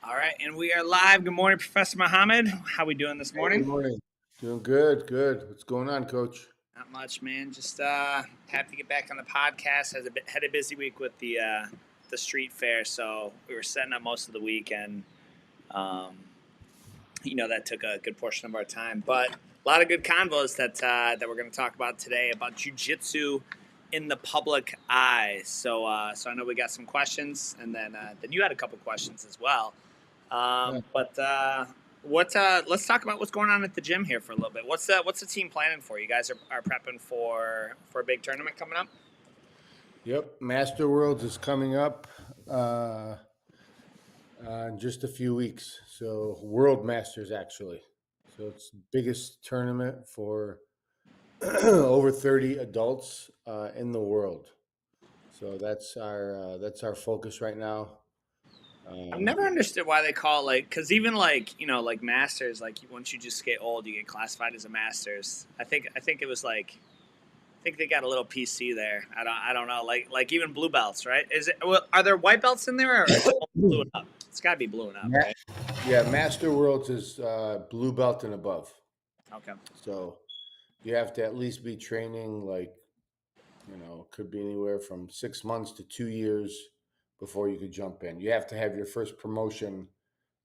All right, and we are live. Good morning, Professor Muhammad. How we doing this Hey, good morning? morning. Doing good, good. What's going on, Coach? Not much, man. Just happy to get back on the podcast. Had a busy week with the street fair, so we were setting up most of the weekend. Um, that took a good portion of our time, but a lot of good convos that we're going to talk about today about jujitsu in the public eye. So I know we got some questions, and then you had a couple questions as well. Yeah. But let's talk about what's going on at the gym here for a little bit. What's the team planning for? You guys are prepping for a big tournament coming up. Yep. Master Worlds is coming up in just a few weeks. So World Masters actually. So it's the biggest tournament for over 30 adults in the world. So that's our focus right now. I've Um, never understood why they call it because even like masters, like once you just get old, you get classified as a masters. I think it was I think they got a little PC there. I don't know. Like even blue belts, right? Are there white belts in there or is it blue and up? It's got to be blue and up, Ma- right? yeah, Master Worlds is blue belt and above. Okay. So you have to at least be training could be anywhere from 6 months to 2 years before you could jump in. You have to have your first promotion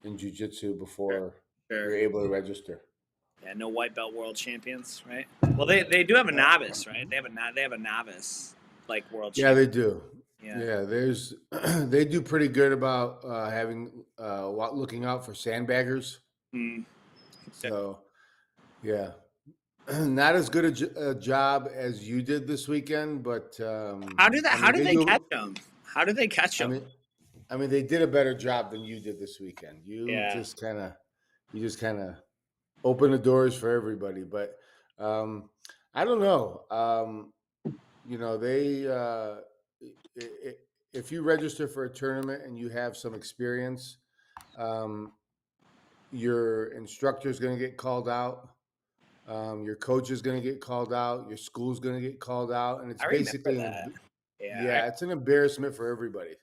in jujitsu Sure. before Sure. you're able to register. Yeah, no white belt world champions, right? Well, they do have a novice, right? They have a novice like world Yeah, champ. they do. Yeah. Yeah, there's they do pretty good about having looking out for sandbaggers. Mm. So yeah, not as good a job as you did this weekend, but I How mean did they they catch do. him? How did they catch I him? mean, I mean they did a better job than you did this weekend. Yeah. You just kind of open the doors for everybody. But I don't know. They if you register for a tournament and you have some experience, um, your instructor is going to get called out. Your coach is going to get called out. Your school's going to get called out, and it's I remember basically that. Yeah, yeah, it's an embarrassment for everybody.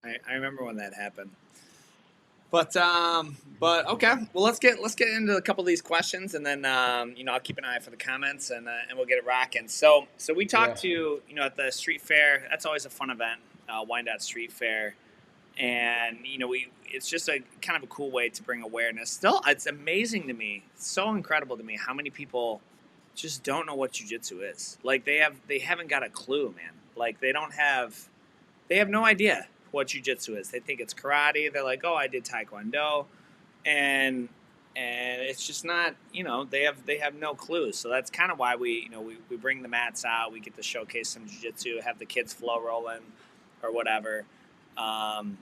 I remember when that happened. But okay. Well, let's get into a couple of these questions, and then I'll keep an eye for the comments, and we'll get it rocking. So we talked Yeah, to at the street fair. That's always a fun event. Wyandotte Street Fair, and we it's just a kind of a cool way to bring awareness. Still, it's amazing to me. It's so incredible to me how many people just don't know what jujitsu is. Like they haven't got a clue, man. Like they have no idea what jujitsu is. They think it's karate. They're like, oh, I did taekwondo, and it's just not. They have no clue. So that's kind of why we bring the mats out. We get to showcase some jujitsu, have the kids flow rolling, or whatever. Um,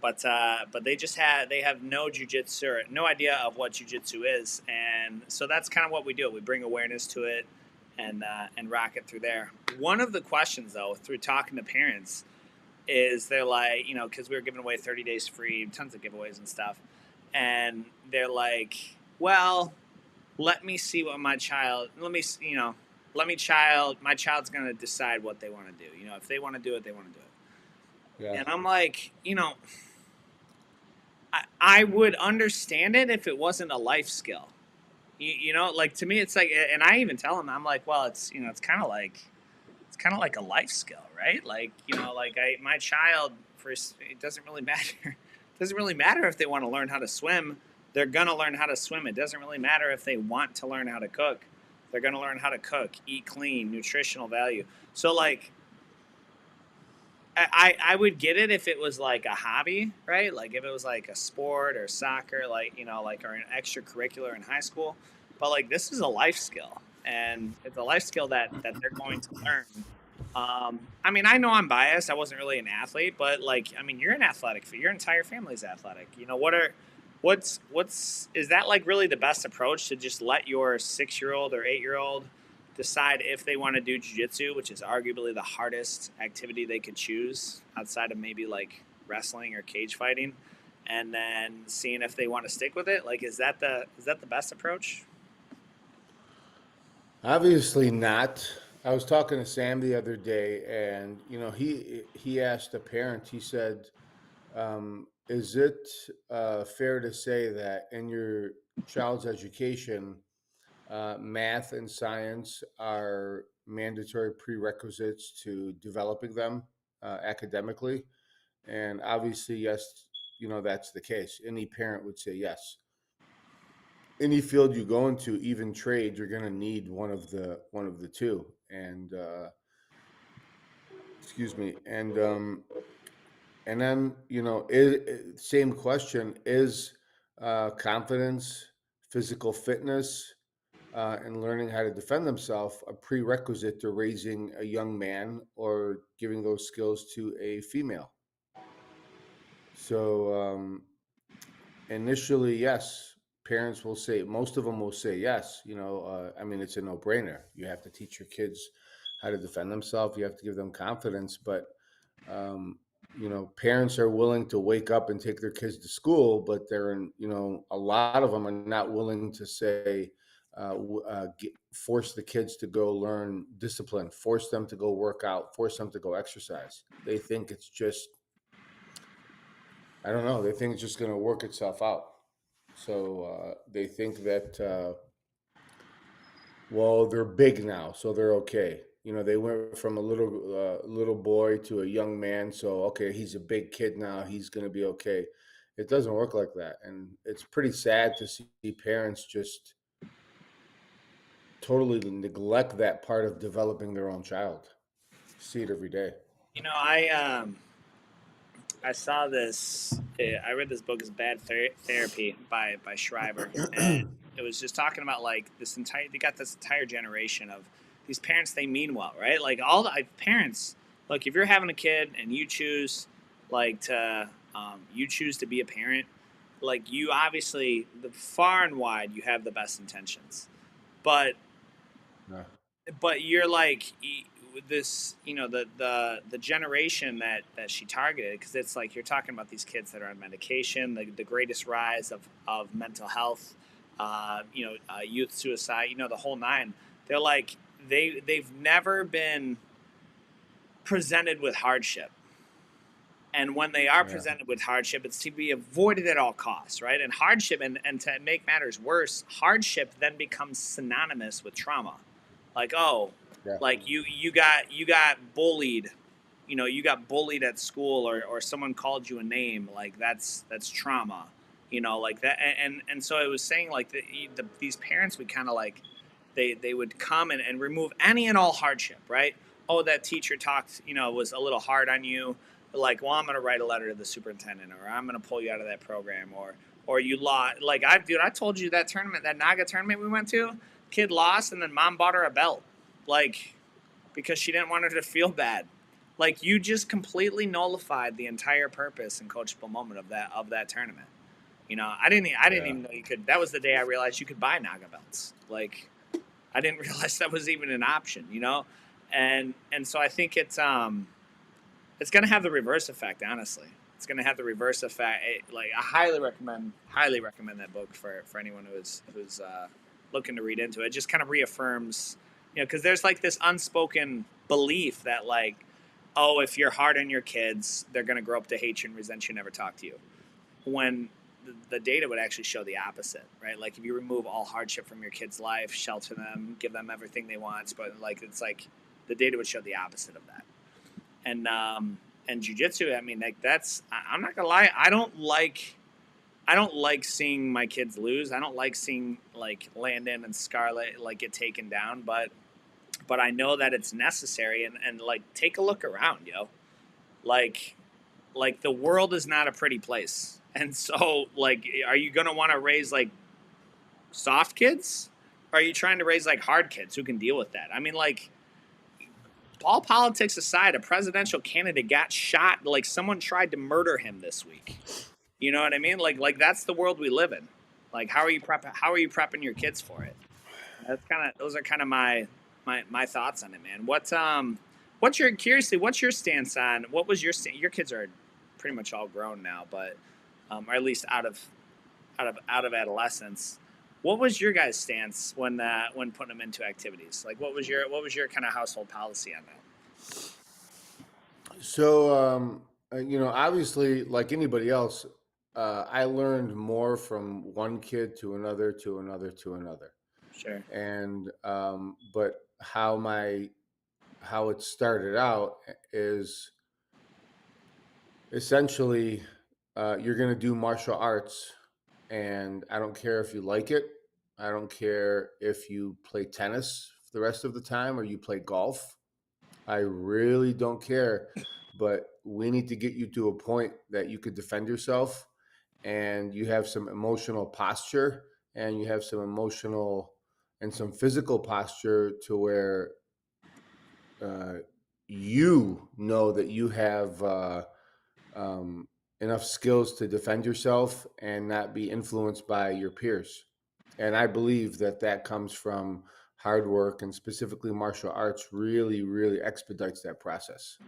but they have no jujitsu or no idea of what jujitsu is, and so that's kind of what we do. We bring awareness to it and rock it through there. One of the questions though, through talking to parents, is they're like, because we were giving away 30 days free, tons of giveaways and stuff, and they're like, well, let me see what my child, my child's gonna decide what they want to do. If they want to do it, they want to do it. yeah. And I'm like, I would understand it if it wasn't a life skill. Like to me, it's like, and I even tell them, I'm like, well, it's kind of like a life skill, right? Like, my child, it doesn't really matter. It doesn't really matter if they want to learn how to swim. They're gonna learn how to swim. It doesn't really matter if they want to learn how to cook. They're gonna learn how to cook, eat clean, nutritional value. So like, I would get it if it was like a hobby, right? Like if it was like a sport or soccer, or an extracurricular in high school. But like this is a life skill, and it's a life skill that they're going to learn. I mean, I know I'm biased. I wasn't really an athlete, but like, I mean, you're an athletic. Your entire family's athletic. What's is that like really the best approach to just let your 6-year-old or 8-year-old decide if they want to do jiu-jitsu, which is arguably the hardest activity they could choose outside of maybe like wrestling or cage fighting, and then seeing if they want to stick with it? Like, is that the best approach? Obviously not. I was talking to Sam the other day, and he asked a parent. He said, Is it fair to say that in your child's education, math and science are mandatory prerequisites to developing them academically? And obviously, yes, that's the case. Any parent would say yes. Any field you go into, even trade, you're going to need one of the two. And excuse me. And then same question: is confidence, physical fitness, and learning how to defend themselves a prerequisite to raising a young man or giving those skills to a female? So initially, yes, parents will say, most of them will say yes. I mean, it's a no-brainer. You have to teach your kids how to defend themselves. You have to give them confidence. But um, parents are willing to wake up and take their kids to school, but a lot of them are not willing to say, force the kids to go learn discipline, force them to go work out, force them to go exercise. They think it's just, I don't know. They think it's just going to work itself out. So they think that, well, they're big now, so they're okay. They went from a little boy to a young man, so okay, he's a big kid now. He's going to be okay. It doesn't work like that, and it's pretty sad to see parents just totally neglect that part of developing their own child. See it every day. I saw this. I read this book, is Bad Therapy by Schreiber, and it was just talking about like this entire. They got this entire generation of these parents. They mean well, right? Like all the parents. Look, if you're having a kid and you choose, you choose to be a parent, like you obviously, the far and wide, you have the best intentions, but Yeah. you're like this, the generation that she targeted, because it's like you're talking about these kids that are on medication, the greatest rise of mental health, youth suicide, the whole nine. They're like they've never been presented with hardship, and when they are Yeah. presented with hardship, it's to be avoided at all costs, right? And hardship, and to make matters worse, hardship then becomes synonymous with trauma. Like, oh, Yeah. like you got bullied, you got bullied at school, or someone called you a name, like that's trauma, like that. And so it was saying like these parents would kind of like they would come and remove any and all hardship, right? Oh, that teacher talked, was a little hard on you. Like, well, I'm going to write a letter to the superintendent, or I'm going to pull you out of that program, or you lost. Like, I told you that tournament, that Naga tournament we went to, kid lost, and then mom bought her a belt, like, because she didn't want her to feel bad. Like, you just completely nullified the entire purpose and coachable moment of that tournament. I didn't Yeah. even know you could. That was the day I realized you could buy Naga belts. Like, I didn't realize that was even an option. And so I think it's going to have the reverse effect. Honestly, it's going to have the reverse effect. Like, I highly recommend that book for anyone who's looking to read into it. It just kind of reaffirms, because there's like this unspoken belief that like, oh, if you're hard on your kids, they're going to grow up to hate you and resent you, never talk to you. When the data would actually show the opposite, right? Like if you remove all hardship from your kid's life, shelter them, give them everything they want, but like it's like the data would show the opposite of that. And jujitsu, I mean, like that's, I'm not gonna lie, I don't like seeing my kids lose. I don't like seeing like Landon and Scarlett like get taken down, but I know that it's necessary, and like take a look around, like like the world is not a pretty place. And so like, are you gonna want to raise like soft kids? Or are you trying to raise like hard kids who can deal with that? I mean, like, all politics aside, a presidential candidate got shot. Like someone tried to murder him this week. You know what I mean? Like that's the world we live in. Like how are you prepping your kids for it? Those are kind of my thoughts on it, man. What's your stance on, what was your kids are pretty much all grown now, but or at least out of adolescence. What was your guys' stance when putting them into activities? Like what was your kind of household policy on that? So Obviously, like anybody else, I learned more from one kid to another to another to another. Sure. And but how it started out is essentially you're going to do martial arts, and I don't care if you like it. I don't care if you play tennis the rest of the time or you play golf. I really don't care, but we need to get you to a point that you could defend yourself and you have some emotional posture and you have some emotional and some physical posture to where uh, you know that you have um, enough skills to defend yourself and not be influenced by your peers. And I believe that that comes from hard work, and specifically martial arts really, really expedites that process.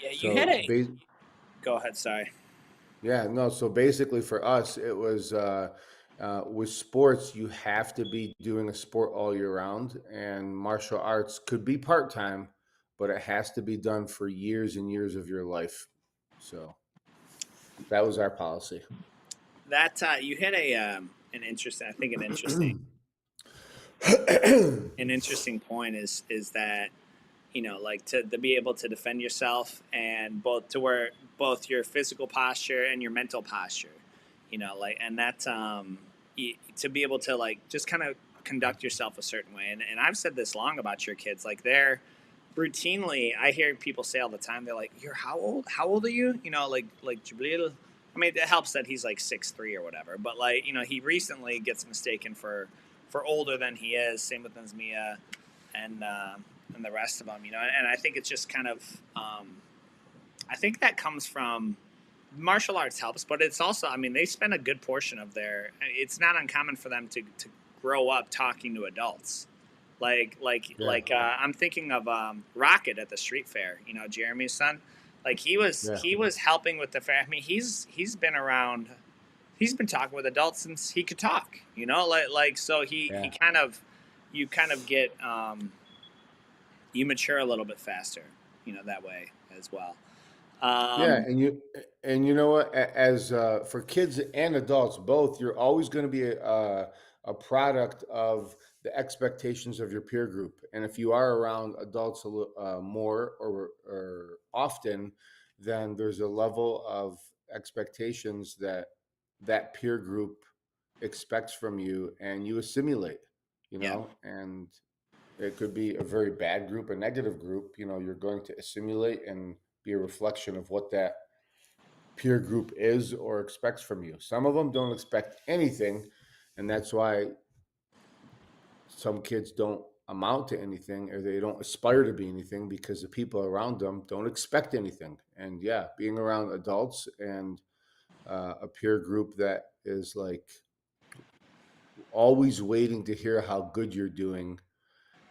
Yeah, you So, hit a. Go ahead. Sorry. yeah, no. So basically, for us, it was with sports, you have to be doing a sport all year round, and martial arts could be part time, but it has to be done for years and years of your life. So that was our policy. That you hit a an interesting. I think an interesting point is that like to be able to defend yourself and both to where both your physical posture and your mental posture, like and that's to be able to like just kind of conduct yourself a certain way. And I've said this long about your kids, like they're routinely, I hear people say all the time, they're like, "You're how old are you?" Like Jibril. I mean, it helps that he's like 6'3" or whatever, but like he recently gets mistaken for older than he is. Same with Nzmia and and the rest of them, And I think it's just kind of, I think that comes from martial arts helps, but it's also, I mean, they spend a good portion of their. It's not uncommon for them to grow up talking to adults. Yeah, I'm thinking of Rocket at the street fair. Jeremy's son. Like yeah, he was helping with the fair. I mean, he's been around. He's been talking with adults since he could talk. So he yeah. kind of, you kind of get you mature a little bit faster. That way as well. Yeah, Um, and you know what? As for kids and adults both, you're always going to be a product of the expectations of your peer group. And if you are around adults more or often, then there's a level of expectations that that peer group expects from you, and you assimilate. yeah. And it could be a very bad group, a negative group. You're going to assimilate and be a reflection of what that peer group is or expects from you. Some of them don't expect anything, and that's why some kids don't amount to anything or they don't aspire to be anything because the people around them don't expect anything. And yeah, being around adults and a peer group that is like always waiting to hear how good you're doing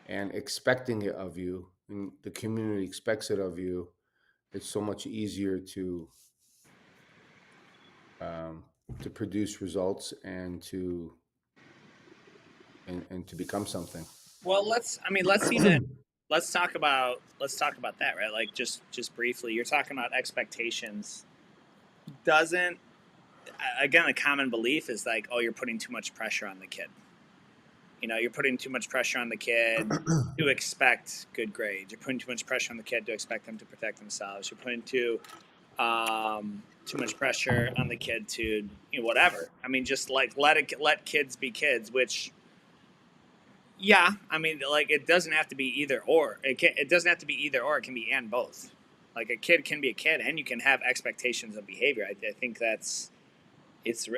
and expecting it of you, and the community expects it of you, it's so much easier um, to produce results and to become something. Well, let's talk about that, right? Like just briefly, you're talking about expectations. Doesn't Again, a common belief is like, oh, you're putting too much pressure on the kid. You're putting too much pressure on the kid to expect good grades. You're putting too much pressure on the kid to expect them to protect themselves. You're putting too much pressure on the kid to whatever. I mean, just like let kids be kids, which yeah, I mean, like it doesn't have to be either or. It doesn't have to be either or. It can be and both. Like a kid can be a kid, and you can have expectations of behavior. I think that's it's.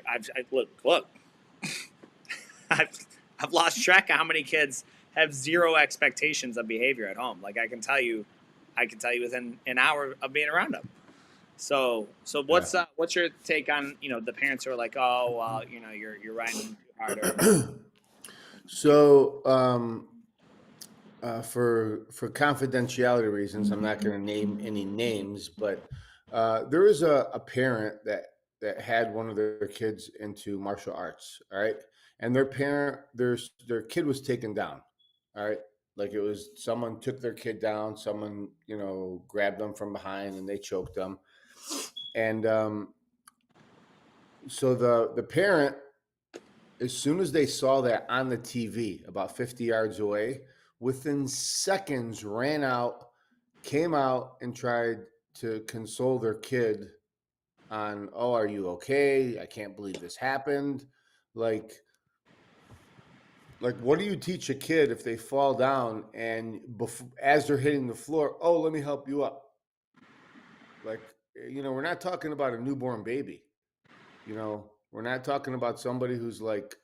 Look. I've I've lost track of how many kids have zero expectations of behavior at home. Like I can tell you within an hour of being around them. So Yeah. what's your take on the parents who are like, oh well, you're riding them too hard or So, for confidentiality reasons, I'm not going to name any names, but there is a parent that had one of their kids into martial arts. All right, and their kid was taken down. All right. Like it was someone took their kid down, someone, grabbed them from behind and they choked them. And so the parent, as soon as they saw that on the TV about 50 yards away, within seconds ran out, came out and tried to console their kid on, oh, are you okay? I can't believe this happened. Like, what do you teach a kid if they fall down and as they're hitting the floor, oh, let me help you up? Like, we're not talking about a newborn baby. We're not talking about somebody who's like,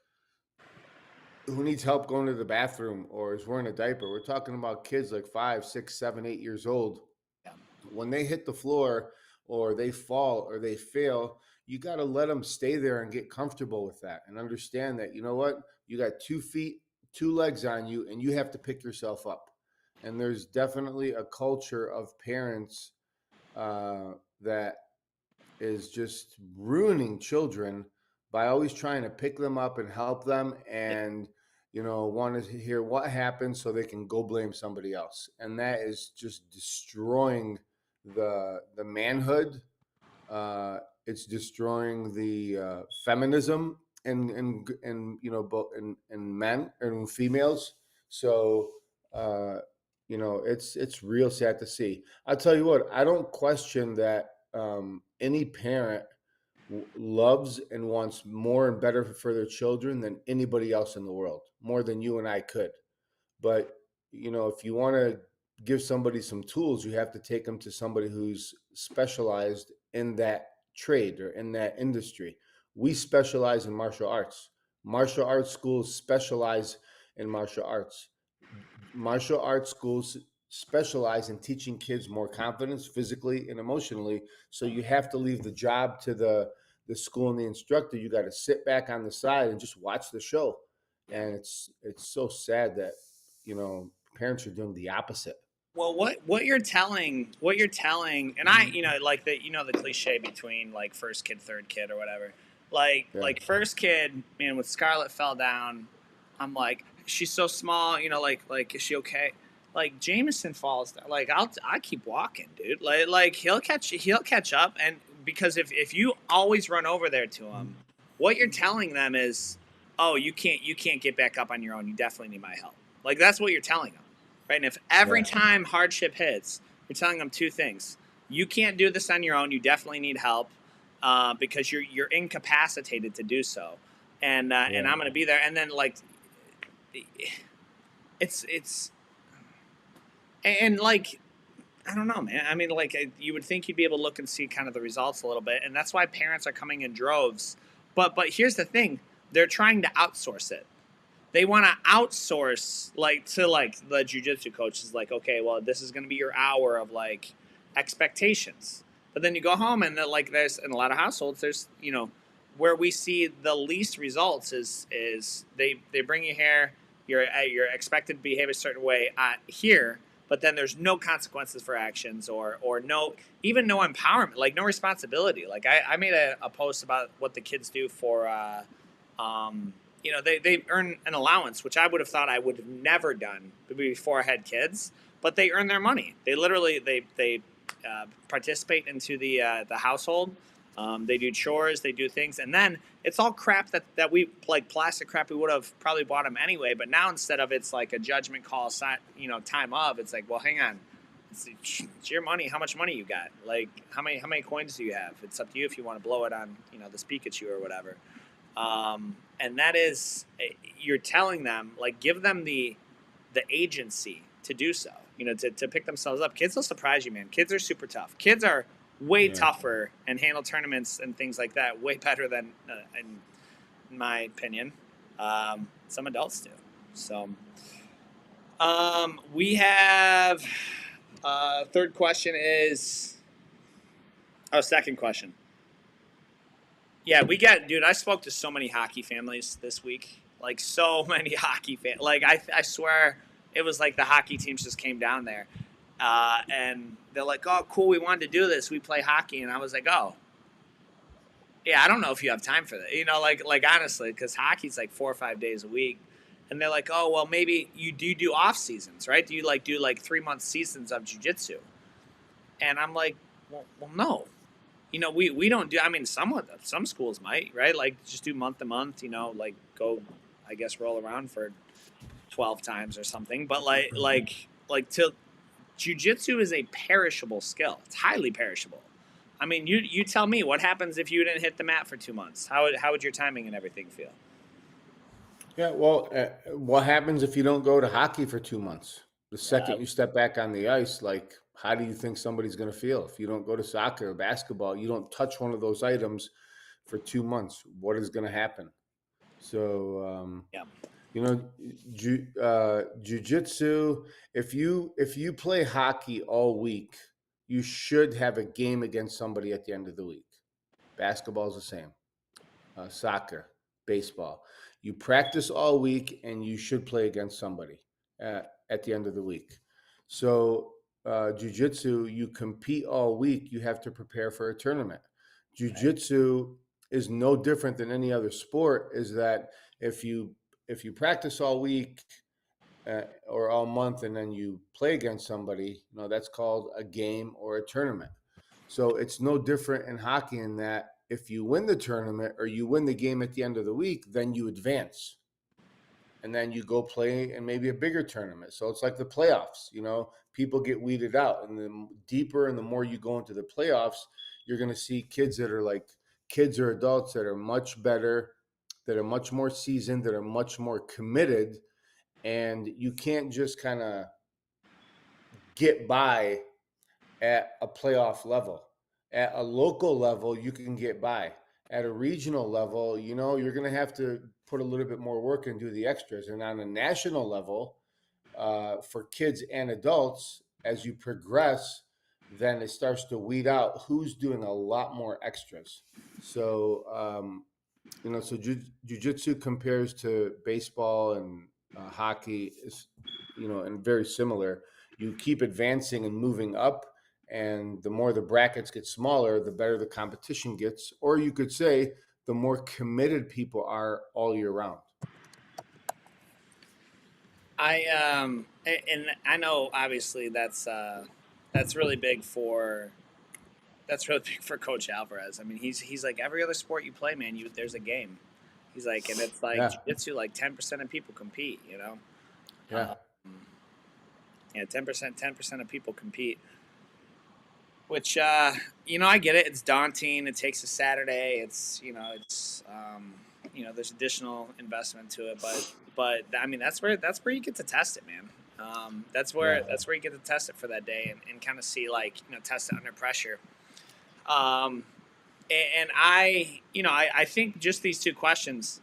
who needs help going to the bathroom or is wearing a diaper. We're talking about kids like 5, 6, 7, 8 years old. Yeah. When they hit the floor or they fall or they fail, you got to let them stay there and get comfortable with that and understand that, you know what, you got 2 feet, 2 legs on you, and you have to pick yourself up. And there's definitely a culture of parents that is just ruining children by always trying to pick them up and help them and want to hear what happened so they can go blame somebody else, and that is just destroying the manhood. It's destroying the feminism and both in men and females. So it's real sad to see. I'll tell you what, I don't question that any parent loves and wants more and better for their children than anybody else in the world, more than you and I could. But if you want to give somebody some tools, you have to take them to somebody who's specialized in that trade or in that industry. We specialize in martial arts. Martial arts schools specialize in martial arts. Martial arts schools specialize in teaching kids more confidence physically and emotionally. So you have to leave the job to the school and the instructor. You got to sit back on the side and just watch the show. Yeah. And it's so sad that parents are doing the opposite. Well, what you're telling, and I, like the cliche between like first kid, third kid, or whatever. Yeah. Like first kid, man, when Scarlett fell down, I'm like, she's so small, like is she okay? Like Jameson falls down, like I keep walking, dude. Like he'll catch up, and because if you always run over there to him, what you're telling them is, oh, you can't get back up on your own. You definitely need my help. Like that's what you're telling them. Right? And if every Yeah. time hardship hits, you're telling them two things: you can't do this on your own. You definitely need help because you're incapacitated to do so, and Yeah. I'm going to be there. And then like, it's and like I don't know, man. I mean, like you would think you'd be able to look and see kind of the results a little bit, and that's why parents are coming in droves. But here's the thing: they're trying to outsource it. They want to outsource like to like the jujitsu coach is like, okay, well, this is going to be your hour of like expectations. But then you go home and like there's in a lot of households there's where we see the least results is they bring you here, you're expected to behave a certain way here, but then there's no consequences for actions or no even no empowerment, like no responsibility. Like I made a post about what the kids do for they earn an allowance, which I would have thought I would have never done before I had kids. But they earn their money. They literally they participate into the household. They do chores, they do things, and then it's all crap that we like plastic crap we would have probably bought them anyway. But now instead of it's like a judgment call, time of, it's like, well, hang on, it's your money. How much money you got? Like how many coins do you have? It's up to you if you want to blow it on this Pikachu or whatever. And that is, you're telling them, like, give them the agency to do so, to pick themselves up. Kids will surprise you, man. Kids are super tough. Kids are way tougher and handle tournaments and things like that way better than, in my opinion, some adults do. So, we have, third question is, second question. Yeah, dude, I spoke to so many hockey families this week. Like, so many hockey fans. Like, I swear it was like the hockey teams just came down there. And they're like, oh, cool, we wanted to do this. We play hockey. And I was like, oh, yeah, I don't know if you have time for that. Like honestly, because hockey's like 4 or 5 days a week. And they're like, oh, well, maybe you do off seasons, right? Do you do 3 month seasons of jujitsu? And I'm like, well, no. We don't do. I mean, some schools might, right? Like just do month to month. Like go, I guess, roll around for 12 times or something. But to jujitsu is a perishable skill. It's highly perishable. I mean, you tell me what happens if you didn't hit the mat for 2 months. How would your timing and everything feel? Yeah, well, what happens if you don't go to hockey for 2 months? The Yeah, second you step back on the ice, like, how do you think somebody's going to feel if you don't go to soccer or basketball? You don't touch one of those items for 2 months. What is going to happen? So, yeah, you know, jujitsu. If you play hockey all week, you should have a game against somebody at the end of the week. Basketball is the same. Soccer, baseball. You practice all week, and you should play against somebody at the end of the week. So, jujitsu, you compete all week. You have to prepare for a tournament. right, Jujitsu is no different than any other sport. Is that if you practice all week or all month, and then you play against somebody, that's called a game or a tournament. So it's no different in hockey in that if you win the tournament or you win the game at the end of the week, then you advance. And then you go play in maybe a bigger tournament. So it's like the playoffs, people get weeded out. And the deeper and the more you go into the playoffs, you're going to see kids that are like kids or adults that are much better, that are much more seasoned, that are much more committed. And you can't just kind of get by at a playoff level. At a local level, you can get by. At a regional level, you're going to have to put a little bit more work and do the extras. And on a national level, for kids and adults, as you progress, then it starts to weed out who's doing a lot more extras. So, so jujitsu compares to baseball and hockey is, and very similar. You keep advancing and moving up, and the more the brackets get smaller, the better the competition gets. Or you could say the more committed people are all year round. and I know obviously that's really big for Coach Alvarez. I mean, he's like every other sport you play, man. There's a game. He's like, and it's like Yeah, jiu-jitsu, like 10% of people compete. yeah, Um, yeah, 10% of people compete. Which I get it. It's daunting. It takes a Saturday. There's additional investment to it, but I mean that's where you get to test it, man. That's yeah. where you get to test it for that day and kind of see test it under pressure. Um, and I think just these two questions.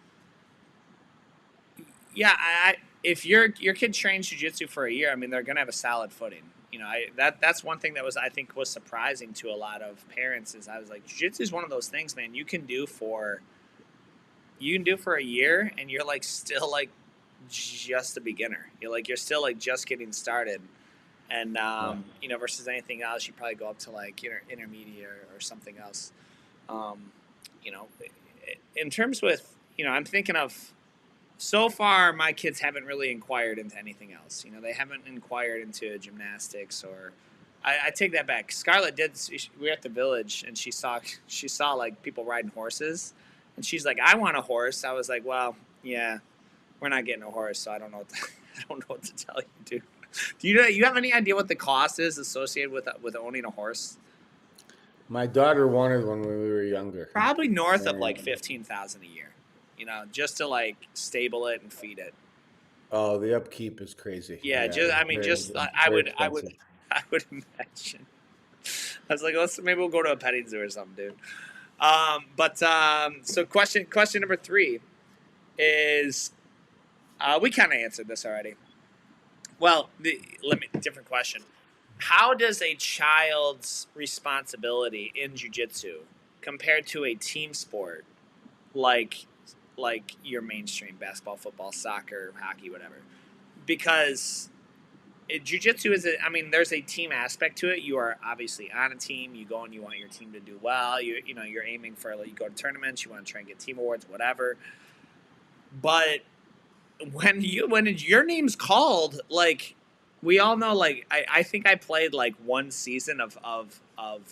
Yeah, if your kid trains jujitsu for a year, I mean they're gonna have a solid footing. That's one thing that I think was surprising to a lot of parents is I was like, jujitsu is one of those things, man. You can do for a year, and you're like still like just a beginner. You're still like just getting started, and Yeah. versus anything else, you probably go up to like intermediate or something else. Um, you know, in terms with I'm thinking of so far, my kids haven't really inquired into anything else. They haven't inquired into gymnastics or. I take that back. Scarlett did. We were at the village, and she saw like people riding horses, and she's like, "I want a horse." I was like, "Well, yeah, we're not getting a horse, so I don't know. I don't know what to tell you, dude. Do you have any idea what the cost is associated with owning a horse? My daughter wanted one when we were younger. Probably north of like And 15,000 a year. Just to like stable it and feed it. oh, the upkeep is crazy. Yeah, Yeah, just it's I mean, very, just I very would I would expensive. I would imagine. I was like, maybe we'll go to a petting zoo or something, dude. So question number 3 is we kind of answered this already. Well, different question. How does a child's responsibility in jujitsu compared to a team sport like your mainstream basketball, football, soccer, hockey, whatever? Because jiu-jitsu there's a team aspect to it. You are obviously on a team. You go and you want your team to do well. You're aiming for, you go to tournaments, you want to try and get team awards, whatever. But when your name's called, like we all know, like I think I played like one season of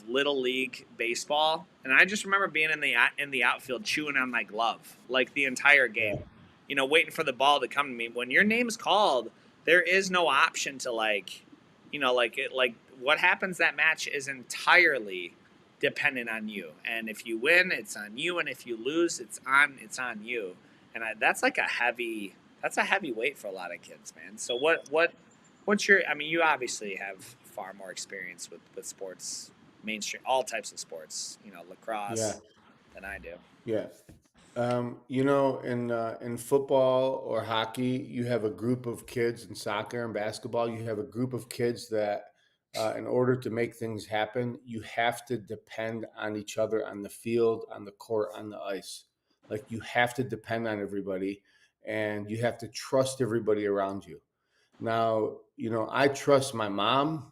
little league baseball, and I just remember being in the outfield chewing on my glove like the entire Yeah. game, waiting for the ball to come to me. When your name's called, there is no option to like what happens that match is entirely dependent on you, and if you win, it's on you, and if you lose, it's on you, and that's like a heavy weight for a lot of kids, man. So what's your? I mean, you obviously have far more experience with sports, mainstream, all types of sports, Yeah. lacrosse, than I do. Yeah. In football or hockey, you have a group of kids. In soccer and basketball, you have a group of kids that, in order to make things happen, you have to depend on each other on the field, on the court, on the ice. Like you have to depend on everybody, and you have to trust everybody around you. Now, I trust my mom.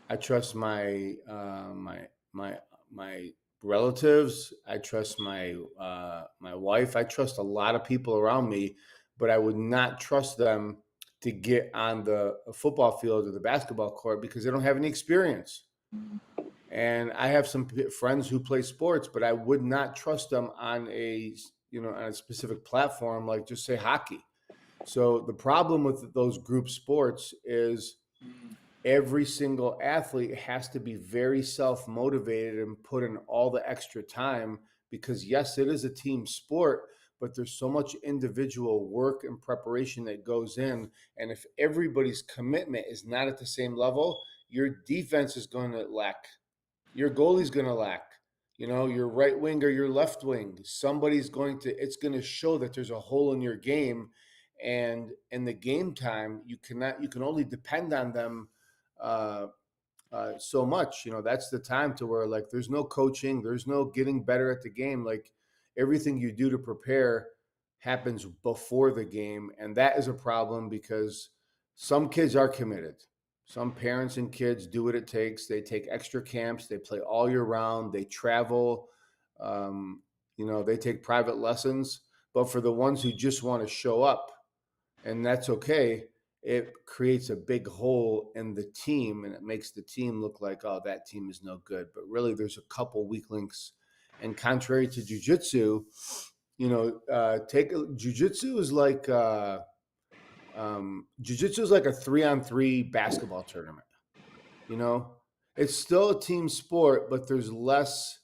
I trust my relatives. I trust my wife. I trust a lot of people around me, but I would not trust them to get on the football field or the basketball court because they don't have any experience. And I have some friends who play sports, but I would not trust them on a specific platform like just say hockey. So the problem with those group sports is every single athlete has to be very self motivated and put in all the extra time because, yes, it is a team sport, but there's so much individual work and preparation that goes in. And if everybody's commitment is not at the same level, your defense is going to lack, your goalie's going to lack. Your right wing or your left wing, it's going to show that there's a hole in your game. And in the game time, you can only depend on them uh, so much. That's the time to where like there's no coaching, there's no getting better at the game. Like everything you do to prepare happens before the game, and that is a problem because some kids are committed. Some parents and kids do what it takes. They take extra camps. They play all year round. They travel. Um, they take private lessons. But for the ones who just want to show up, and that's okay, it creates a big hole in the team and it makes the team look like, oh, that team is no good. But really, there's a couple weak links. And contrary to jujitsu, take jujitsu is like jujitsu is like a 3-on-3 basketball tournament. You know, it's still a team sport, but there's less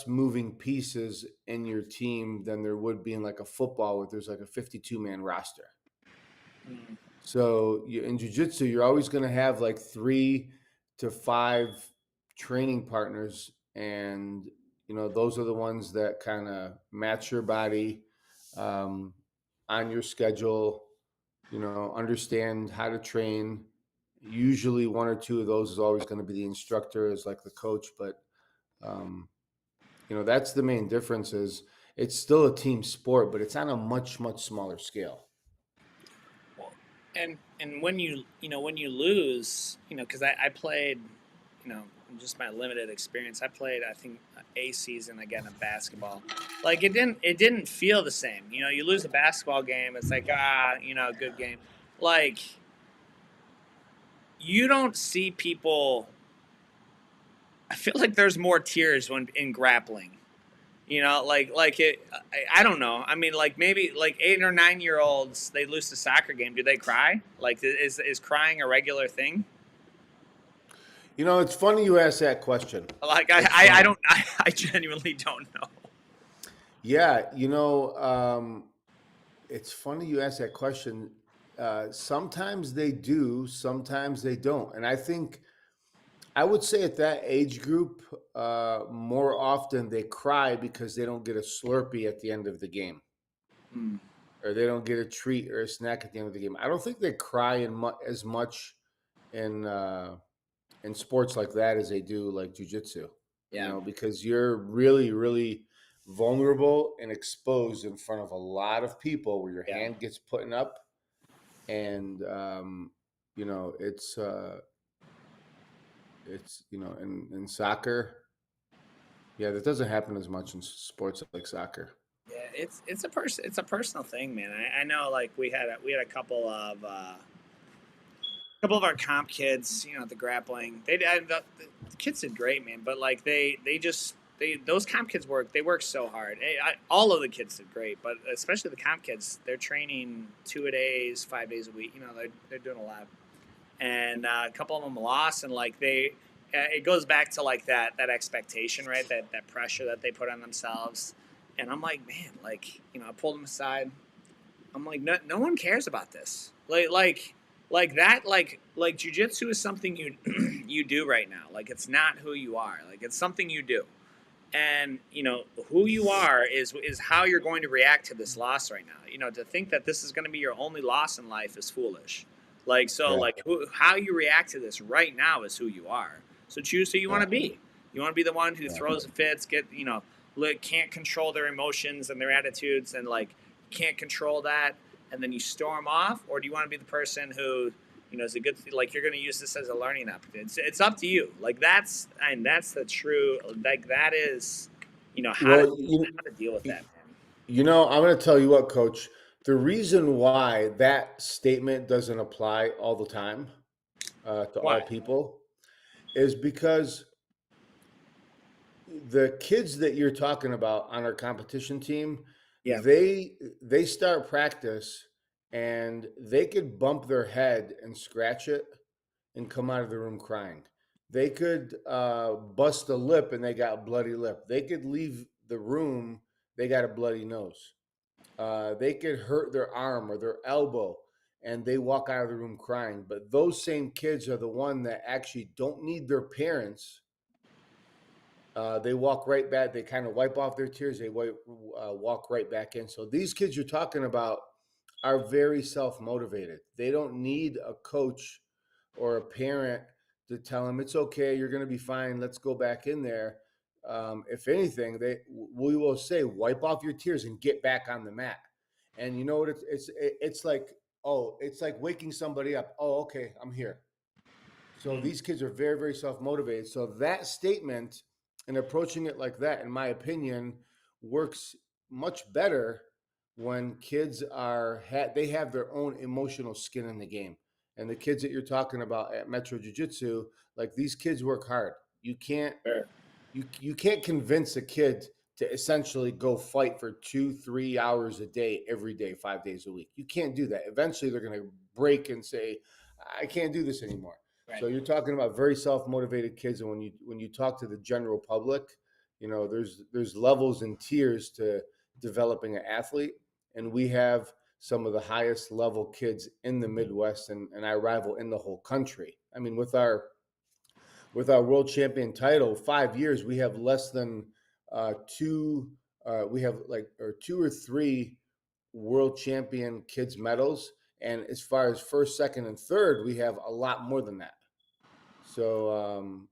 moving pieces in your team than there would be in like a football where there's like a 52-man roster. Mm. So in jiu-jitsu, you're always going to have like 3 to 5 training partners, and those are the ones that kind of match your body, um, on your schedule. Understand how to train. Usually, one or two of those is always going to be the instructor, is like the coach, but um, that's the main difference. Is it's still a team sport, but it's on a much smaller scale. Well, and when you lose, because I played, just my limited experience, I played, I think, a season again of basketball. Like it didn't feel the same. You lose a basketball game, it's like, good game. Like you don't see people. I feel like there's more tears when in grappling. Like it. I don't know. I mean, like maybe like 8 or 9 year olds, they lose the soccer game. Do they cry? Like is crying a regular thing? It's funny you ask that question. Like It's I funny. don't I genuinely don't know. Yeah, it's funny you ask that question. Sometimes they do, sometimes they don't. And I think I would say at that age group, more often they cry because they don't get a Slurpee at the end of the game, Hmm. or they don't get a treat or a snack at the end of the game. I don't think they cry as much in sports like that as they do like jujitsu. Yeah, Because you're really, really vulnerable and exposed in front of a lot of people where your yeah, hand gets put up, and it's in soccer. Yeah, that doesn't happen as much in sports like soccer. it's a personal thing, man. I know, like we had a couple of our comp kids, the grappling. The kids did great, man. But like they those comp kids work so hard. All of the kids did great, but especially the comp kids. They're training 2 days, 5 days a week. They're doing a lot, and a couple of them lost, and like it goes back to like that expectation, right? That pressure that they put on themselves. And I'm like, man, like I pulled them aside. I'm like, no one cares about this. Like that. Like jujitsu is something you you do right now. Like it's not who you are. Like it's something you do, and who you are is how you're going to react to this loss right now. To think that this is going to be your only loss in life is foolish. Like so, Yeah, like how you react to this right now is who you are. So choose who you want yeah, to be. You want to be the one who yeah. throws fits, can't control their emotions and their attitudes, and like can't control that, and then you storm off, or do you want to be the person who is a good, like you're going to use this as a learning opportunity? It's up to you. Like that's the true, like that is how to Well, deal with that, man. I'm going to tell you what, Coach. The reason why that statement doesn't apply all the time to Why? all people is because the kids that you're talking about on our competition team, Yeah. they start practice and they could bump their head and scratch it and come out of the room crying. They could bust a lip and they got a bloody lip. They could leave the room, they got a bloody nose. They could hurt their arm or their elbow and they walk out of the room crying. But those same kids are the one that actually don't need their parents. They walk right back. They kind of wipe off their tears. They walk right back in. So these kids you're talking about are very self motivated. They don't need a coach or a parent to tell them it's okay. You're going to be fine. Let's go back in there. If anything, we will say wipe off your tears and get back on the mat. And you know what? It's like, oh, it's like waking somebody up. Oh, okay, I'm here. So Mm. these kids are very, very self motivated. So that statement and approaching it like that, in my opinion, works much better when kids they have their own emotional skin in the game. And the kids that you're talking about at Metro Jiu Jitsu, like these kids work hard. You can't Sure. you can't convince a kid to essentially go fight for 2 3 hours a day every day 5 days a week. You can't do that. Eventually they're going to break and say I can't do this anymore. Right. So you're talking about very self-motivated kids, and when you talk to the general public, there's levels and tiers to developing an athlete, and we have some of the highest level kids in the Midwest, and I rival in the whole country. I mean, with our world champion title, 5 years, we have less than two. We have like or two or three world champion kids medals, and as far as first, second, and third, we have a lot more than that. So,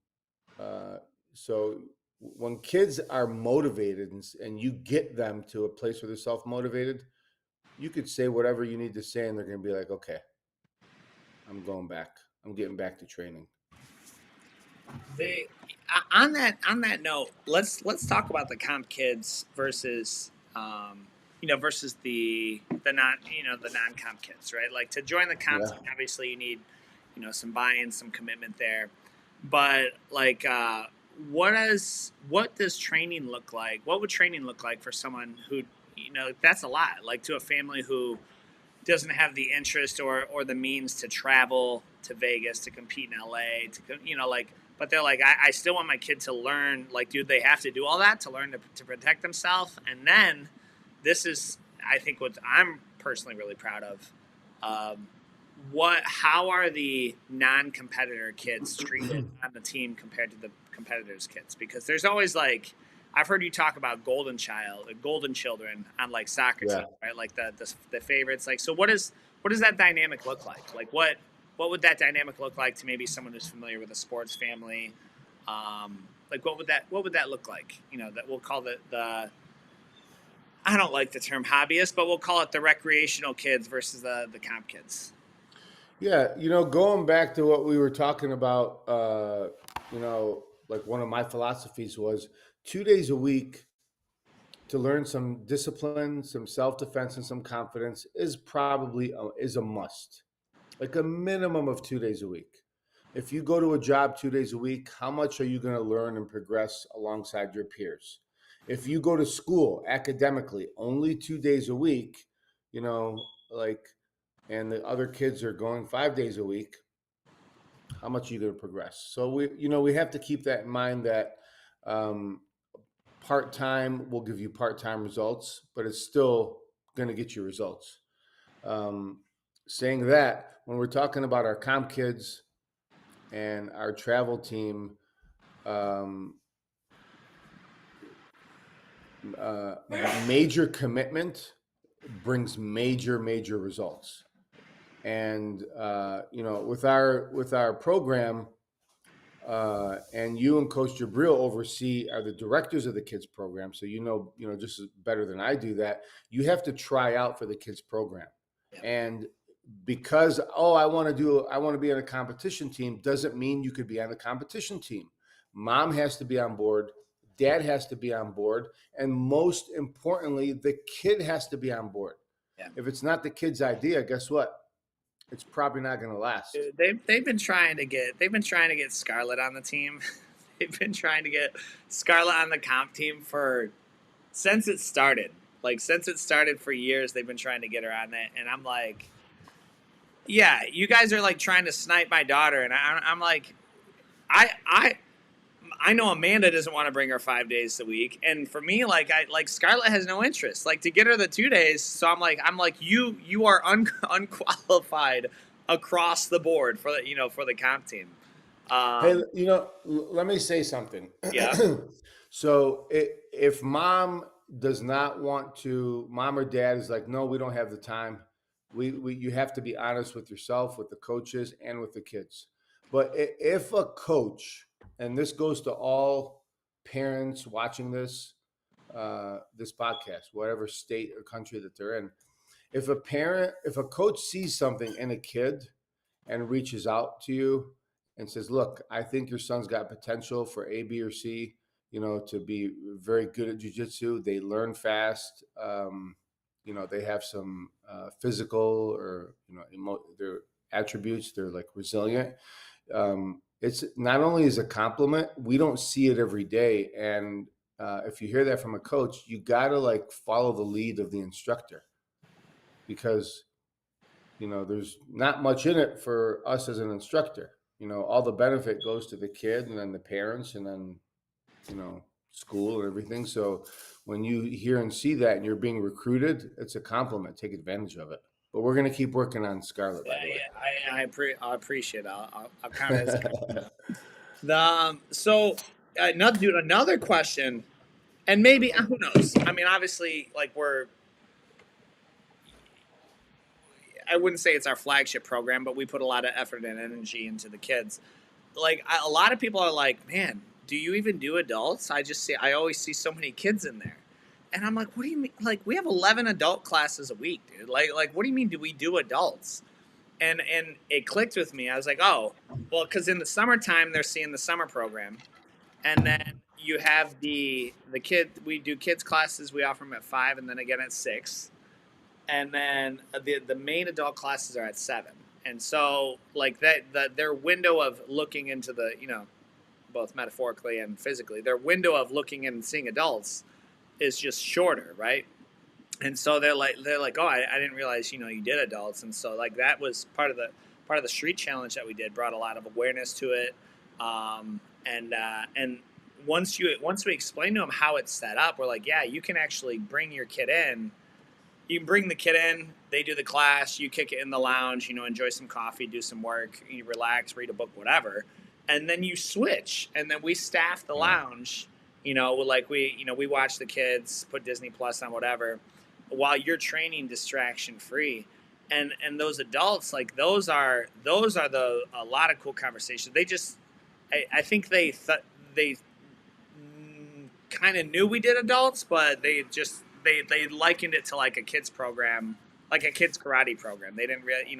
uh, so when kids are motivated and you get them to a place where they're self motivated, you could say whatever you need to say, and they're going to be like, okay, I'm going back. I'm getting back to training. They on that note, let's talk about the comp kids versus the non comp kids, right? Like to join the comp Yeah. team, obviously you need some buy-in, some commitment there. But like, what does training look like? What would training look like for someone who that's a lot. Like to a family who doesn't have the interest or the means to travel to Vegas to compete in LA but they're like I still want my kid to learn. Like, do they have to do all that to learn to protect themselves? And then this is, I think, what I'm personally really proud of. Um, how are the non-competitor kids treated on the team compared to the competitors' kids? Because there's always like I've heard you talk about golden children on like soccer Yeah. teams, right? Like the favorites. Like, so what does that dynamic look like? Like what would that dynamic look like to maybe someone who's familiar with a sports family? Like what would that look like? That we'll call the I don't like the term hobbyist, but we'll call it the recreational kids versus the comp kids. Yeah, going back to what we were talking about, like one of my philosophies was 2 days a week. to learn some discipline, some self-defense, and some confidence is probably is a must. Like a minimum of 2 days a week. If you go to a job 2 days a week, how much are you going to learn and progress alongside your peers? If you go to school academically only 2 days a week, you know, like, and the other kids are going 5 days a week, how much are you going to progress? So we have to keep that in mind that um, part time will give you part time results, but it's still going to get you results. Um, Saying that, when we're talking about our comp kids and our travel team, um, uh, major commitment brings major results. And with our program, and you and Coach Jabril oversee are the directors of the kids program. So just better than I do that. You have to try out for the kids program, Yeah. and because I want to be on a competition team doesn't mean you could be on the competition team. Mom has to be on board, dad has to be on board, and most importantly, the kid has to be on board. Yeah. If it's not the kid's idea, guess what? It's probably not going to last. Dude, they've been trying to get Scarlett on the team. They've been trying to get Scarlett on the comp team for since it started. Like since it started for years, they've been trying to get her on it, and I'm like, yeah, you guys are like trying to snipe my daughter, and I'm like, I I know Amanda doesn't want to bring her 5 days a week, and for me, like Scarlett has no interest. Like to get her the 2 days, so I'm like you are unqualified across the board for the comp team. Hey, Um, let me say something. yeah, So if mom does not want to, mom or dad is like, no, we don't have the time. You have to be honest with yourself, with the coaches, and with the kids. But if a coach, and this goes to all parents watching this podcast, whatever state or country that they're in, if a coach sees something in a kid and reaches out to you and says, "Look, I think your son's got potential for A, B, or C. To be very good at jujitsu. They learn fast. They have some physical or their attributes. They're like resilient. It's not only as a compliment. We don't see it every day, and if you hear that from a coach, you gotta like follow the lead of the instructor because there's not much in it for us as an instructor. All the benefit goes to the kid and then the parents and then, school and everything. So when you hear and see that and you're being recruited, it's a compliment. Take advantage of it. But we're going to keep working on Scarlett, by the way. yeah, I appreciate it. I'll count it as a compliment. Another question, and maybe who knows? I mean, obviously, like I wouldn't say it's our flagship program, but we put a lot of effort and energy into the kids. Like a lot of people are like, man, do you even do adults? I always see so many kids in there, and I'm like, what do you mean? Like we have 11 adult classes a week, dude. Like what do you mean? Do we do adults? And it clicked with me. I was like, oh, well, because in the summertime they're seeing the summer program, and then you have the kid. We do kids classes. We offer them at 5, and then again at 6, and then the main adult classes are at 7. And so like their window of looking into the both metaphorically and physically, their window of looking and seeing adults is just shorter, right? And so they're like, oh, I didn't realize you did adults. And so like that was part of the street challenge that we did, brought a lot of awareness to it. And once we explain to them how it's set up, we're like, yeah, you can actually bring your kid in. You can bring the kid in, they do the class, you kick it in the lounge, enjoy some coffee, do some work, you relax, read a book, whatever. And then you switch, and then we staff the lounge, like we watch the kids, put Disney Plus on, whatever, while you're training distraction free. And those adults, like those are a lot of cool conversations. I think they kind of knew we did adults, but they likened it to like a kids program, like a kids karate program. They didn't really,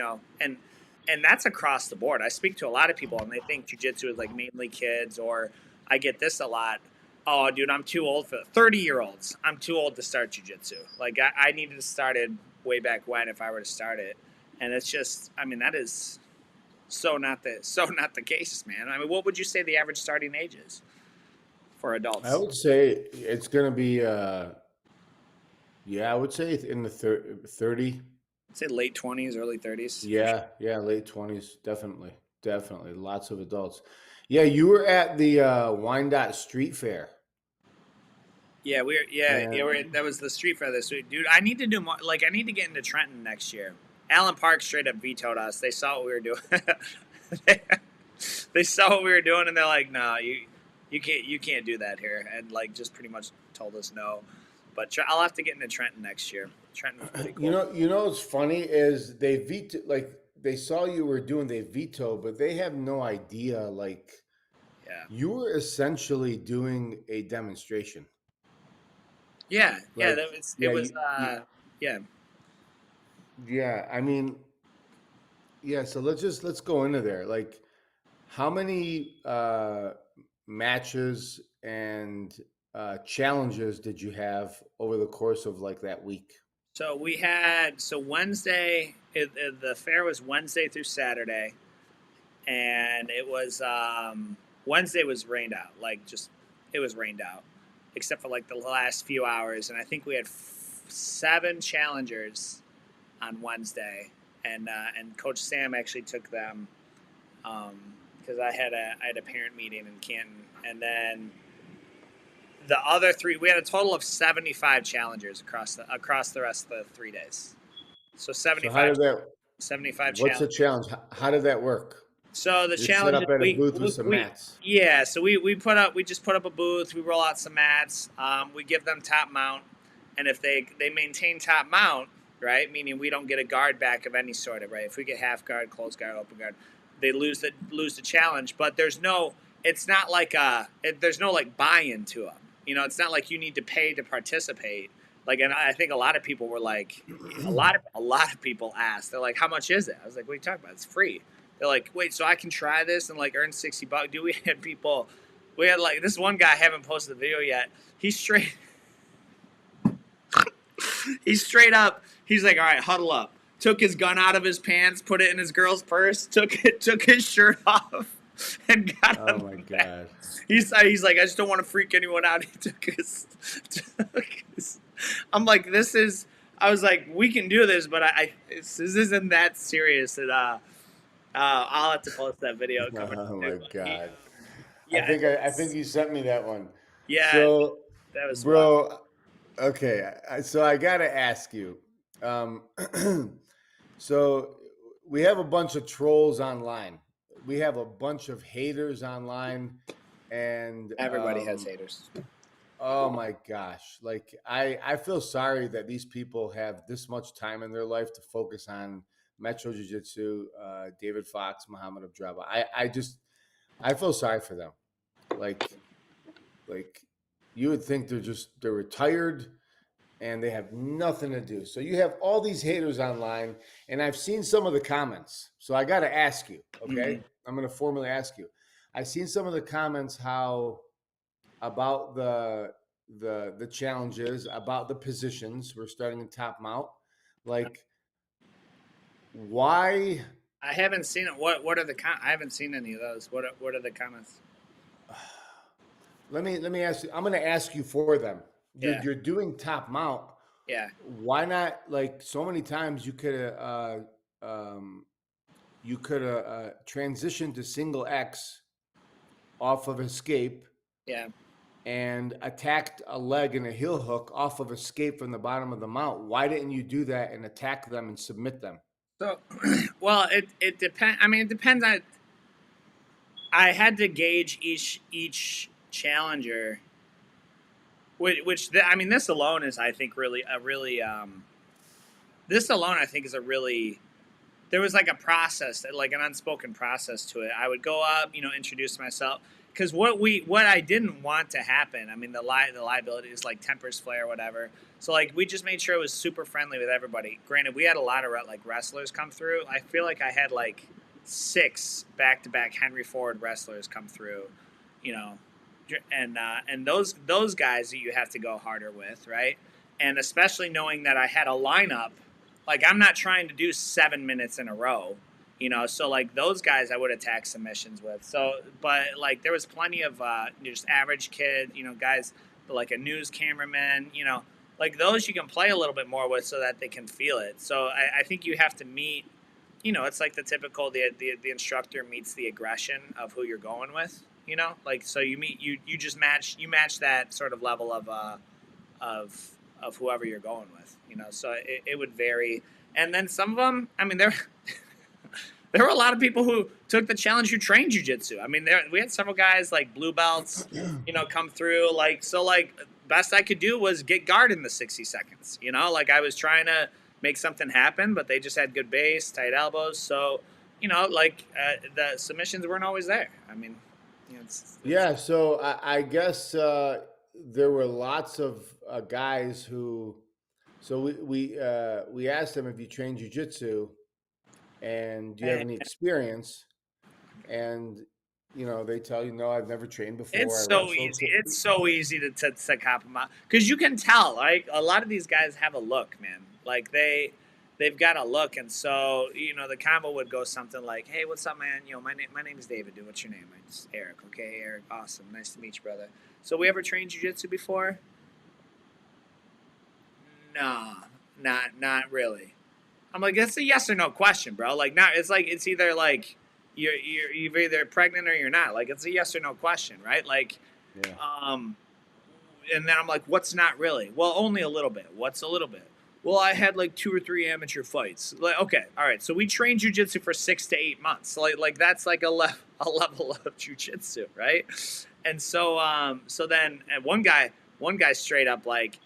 and that's across the board. I speak to a lot of people and they think jujitsu is like mainly kids, or I get this a lot. Oh, dude, I'm too old for 30-year-olds. I'm too old to start jujitsu. Like I needed to start it way back when if I were to start it, and it's just, I mean, that is so not the case, man. I mean, what would you say the average starting age is for I adults? would say it's going to be, yeah, I would say in the 30. I'd say late 20s, early 30s for sure. Yeah, yeah, late 20s, definitely. Definitely. Lots of adults. Yeah, you were at the Wyandotte Street Fair. Yeah, And that was the street fair this week, dude. I need to do more. Like, I need to get into Trenton next year. Allen Park straight up vetoed us. They saw what we were doing. they saw what we were doing, and they're like, "No, you can't do that here," and like just pretty much told us no. But I'll have to get into Trenton next year. Trenton was pretty cool. what's funny is they veto, like they saw you were doing, they veto, but they have no idea, like Yeah, you were essentially doing a demonstration. yeah. Like, That was it. yeah, Was yeah. yeah, I mean, yeah, so let's go into there. Like, how many matches and challenges did you have over the course of like that week? So Wednesday. The fair was Wednesday through Saturday, and it was Wednesday was rained out. Like just it was rained out, except for like the last few hours. And I think we had 7 challengers on Wednesday, and Coach Sam actually took them because I had a parent meeting in Canton, and then the other 3 we had a total of 75 challengers across the rest of the 3 days. So So how 75 did that? 75 What's the challengers. challenge? How did that work? So the You're set challenge is up at a we, booth with we, some we mats. yeah, so we just put up a booth, we roll out some mats, we give them top mount, and if they maintain top mount, right, meaning we don't get a guard back of any sort of, right, if we get half guard, close guard, open guard, they lose the challenge. But it's not like there's no like buy-in to them. It's not like you need to pay to participate. Like, and I think a lot of people were like, a lot of people asked, they're like, how much is it? I was like, what are you talking about? It's free. They're like, wait, so I can try this and like earn $60? Dude, we had like this one guy, I haven't posted the video yet. He's straight up. He's like, all right, huddle up. Took his gun out of his pants, put it in his girl's purse, took his shirt off, and got Oh on my the mat. God. He's like, I just don't want to freak anyone out. He took his. I'm like, this is. I was like, we can do this, but this isn't that serious. And I'll have to post that video coming up Oh too. my But God. yeah, I think you sent me that one. yeah, So, that was wild. bro, okay. So I gotta ask you. Um, so we have a bunch of trolls online. We have a bunch of haters online, and Everybody has haters. oh my gosh, like I feel sorry that these people have this much time in their life to focus on Metro Jiu Jitsu, David Fox, Muhammad Abdraba. I feel sorry for them. Like like you would think they're retired and they have nothing to do. So you have all these haters online, and I've seen some of the comments. So I got to ask you, okay? Mm-hmm. I'm going to formally ask you. I've seen some of the comments how about the challenges, about the positions. We're starting in top mount. Like, why? I haven't seen it. What are the I haven't seen any of those. What are the comments? Let me ask you. I'm going to ask you for them. Yeah, You're doing top mount. yeah, Why not? Like so many times, you could transition to single X off of escape yeah. and attacked a leg and a heel hook off of escape from the bottom of the mount. Why didn't you do that and attack them and submit them? So, well, it depends. I mean, it depends on. I had to gauge each challenger, I mean, this alone is, I think, really a really this alone, I think, is a really. There was like a process, like an unspoken process to it. I would go up, introduce myself, because what I didn't want to happen. I mean, the liability is like tempers flare, whatever. So like we just made sure it was super friendly with everybody. Granted, we had a lot of like wrestlers come through. I feel like I had like 6 back-to-back Henry Ford wrestlers come through. You know, and those guys that you have to go harder with, right? And especially knowing that I had a lineup, like I'm not trying to do 7 minutes in a row, So like those guys, I would attack submissions with. So, but like there was plenty of just average kid, guys like a news cameraman, like those you can play a little bit more with so that they can feel it. So I think you have to meet, it's like the typical the instructor meets the aggression of who you're going with, like so you just match that sort of level of of whoever you're going with, So it would vary, and then some of them, I mean, there were a lot of people who took the challenge who trained jujitsu. I mean, we had several guys like blue belts, come through. Like best I could do was get guard in the 60 seconds. Like I was trying to make something happen, but they just had good base, tight elbows. So, the submissions weren't always there. I mean, Yeah, so I guess there were lots of guys who. So we asked them if you train jujitsu, and do you have any experience? And they tell you, no, I've never trained before. It's I so wrestled. easy. It's so easy to cop them out because you can tell. Like a lot of these guys have a look, man. Like they've got a look, and so the combo would go something like, "Hey, what's up, man? My name is David. Dude, what's your name? It's Eric. Okay, Eric. Awesome. Nice to meet you, brother. So we ever trained jujitsu before? No, not really. I'm like, that's a yes or no question, bro. Like, not. It's like it's either like you're either pregnant or you're not. Like, it's a yes or no question, right? Like, Yeah. And then I'm like, what's not really? Well, only a little bit. What's a little bit? Well, I had like 2 or 3 amateur fights. Like, okay, all right. So we trained jujitsu for 6 to 8 months. Like that's like a level of jujitsu, right? And so then one guy straight up like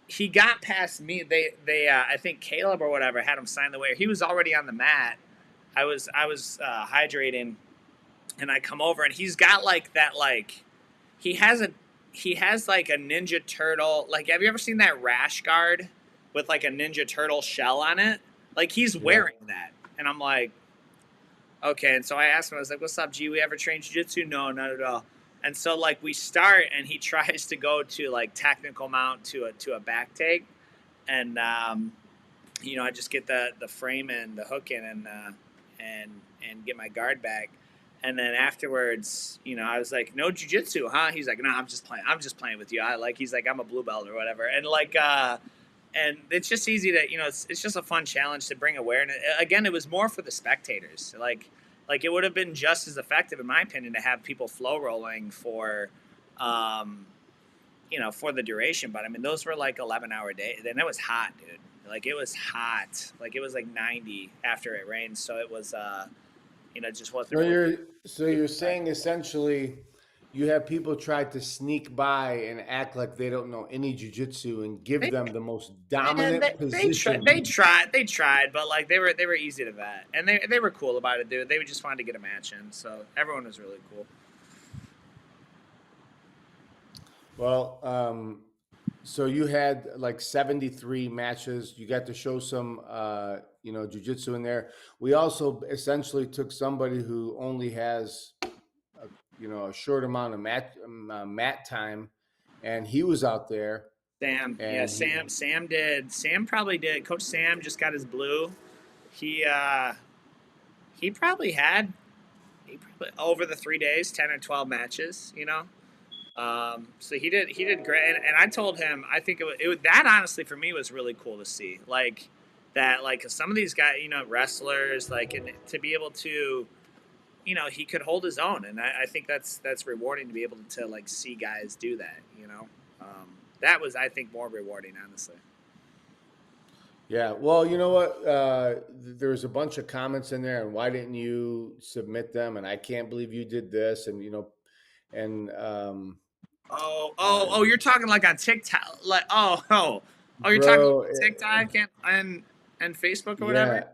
he got past me. They I think Caleb or whatever had him sign the waiver. He was already on the mat. I was hydrating, and I come over, and he's got like that like he has like a Ninja Turtle. Like, have you ever seen that rash guard with like a Ninja Turtle shell on it? Like he's wearing that, and I'm like, okay. And so I asked him, I was like, "What's up, G? We ever trained jiu-jitsu?" No, not at all. And so like we start, and he tries to go to like technical mount to a back take, and I just get the frame and the hook in, and get my guard back. And then afterwards, I was like, "No jujitsu, huh?" He's like, "No, I'm just playing. I'm just playing with you." He's like, "I'm a blue belt or whatever." And and it's just easy to, it's just a fun challenge to bring awareness. Again, it was more for the spectators. Like it would have been just as effective, in my opinion, to have people flow rolling for, for the duration. But I mean, those were like 11-hour days, and it was hot, dude. Like it was hot. Like it was like 90 after it rained, so it was. Just wasn't. So Really you're saying essentially you have people try to sneak by and act like they don't know any jujitsu and give they, them the most man, dominant position. they tried, but like they were easy to vet, and they were cool about it, dude. They just wanted to get a match in, so everyone was really cool. Well, so you had like 73 matches. You got to show some, jujitsu in there. We also essentially took somebody who only has, a short amount of mat time, and he was out there. Sam, yeah, And Sam probably did. Coach Sam just got his blue. He probably had over the 3 days 10 or 12 matches. So he did great, and I told him I think that honestly for me was really cool to see, like that, like 'cause some of these guys, wrestlers, like, and to be able to, he could hold his own, and I think that's rewarding to be able to like see guys do that. That was, I think, more rewarding, honestly. yeah, well, you know what? There's a bunch of comments in there, and why didn't you submit them? And I can't believe you did this, and and You're talking like on TikTok, like you're talking bro, like TikTok and Facebook or yeah, whatever.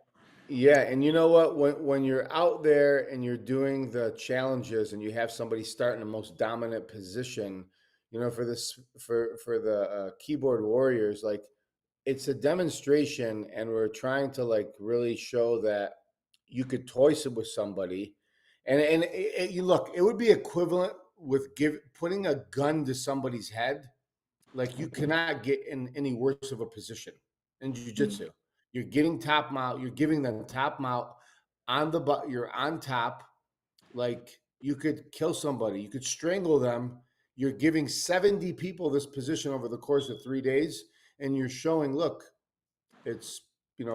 yeah, and you know what? When you're out there and you're doing the challenges, and you have somebody start in the most dominant position, for this for the keyboard warriors, like it's a demonstration, and we're trying to like really show that you could toy with somebody, and you look, it would be equivalent putting a gun to somebody's head, like you cannot get in any worse of a position in jiu-jitsu. You're getting top mount, you're giving them top mount on the butt, you're on top, like you could kill somebody, you could strangle them. You're giving 70 people this position over the course of 3 days, and you're showing, look, it's,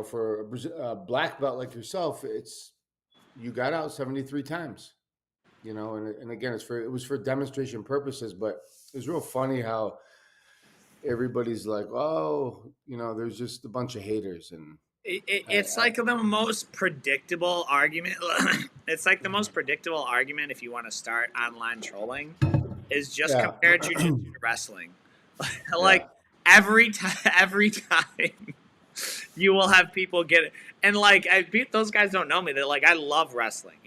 for a black belt like yourself, it's, you got out 73 times, and again, it was for demonstration purposes, but it was real funny how everybody's like, oh, there's just a bunch of haters. And It's like the most predictable argument. It's like the most predictable argument if you want to start online trolling is just yeah, compare jujitsu to wrestling. yeah, Like every time you will have people get it, and like those guys don't know me. They're like, I love wrestling.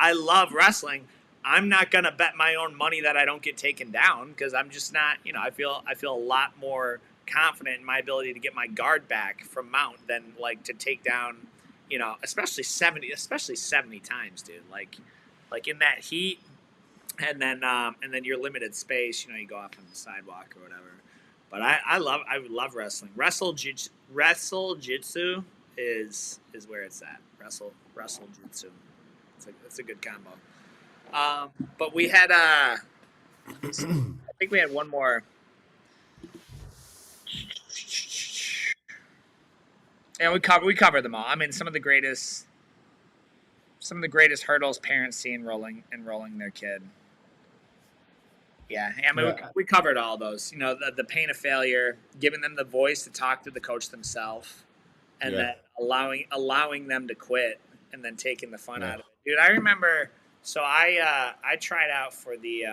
I love wrestling. I'm not gonna bet my own money that I don't get taken down because I'm just not. I feel a lot more confident in my ability to get my guard back from mount than like to take down. Especially 70 times, dude. Like in that heat, and then your limited space. You go off on the sidewalk or whatever. But I love wrestling. Wrestle jitsu is where it's at. Wrestle jitsu. It's a good combo. But we had I think we had one more. And we covered them all. I mean, some of the greatest hurdles parents see enrolling their kid. Yeah, I mean, yeah, we covered all those. The pain of failure, giving them the voice to talk to the coach themselves, and yeah, then allowing them to quit, and then taking the fun out of it. Dude, I remember. So I tried out for the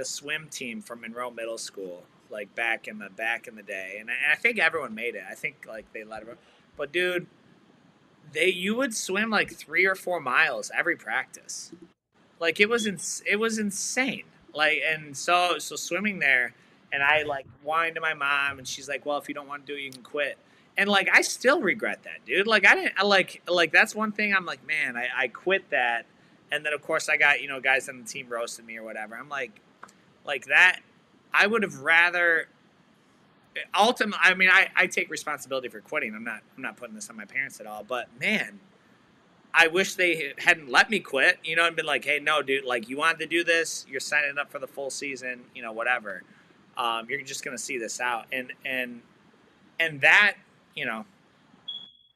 swim team from Monroe Middle School, like back in the day, and I think everyone made it. I think like they let everyone, but dude, you would swim like 3 or 4 miles every practice. Like it was insane. Like and so swimming there, and I like whined to my mom, and she's like, "Well, if you don't want to do it, you can quit." And like I still regret that, dude. Like I didn't I like that's one thing I'm like, man, I quit that, and then of course I got guys on the team roasted me or whatever. I'm like that. I would have rather. Ultimately, I mean, I take responsibility for quitting. I'm not putting this on my parents at all. But man, I wish they hadn't let me quit, and been like, hey, no, dude, like you wanted to do this, you're signing up for the full season, whatever. You're just gonna see this out, and that,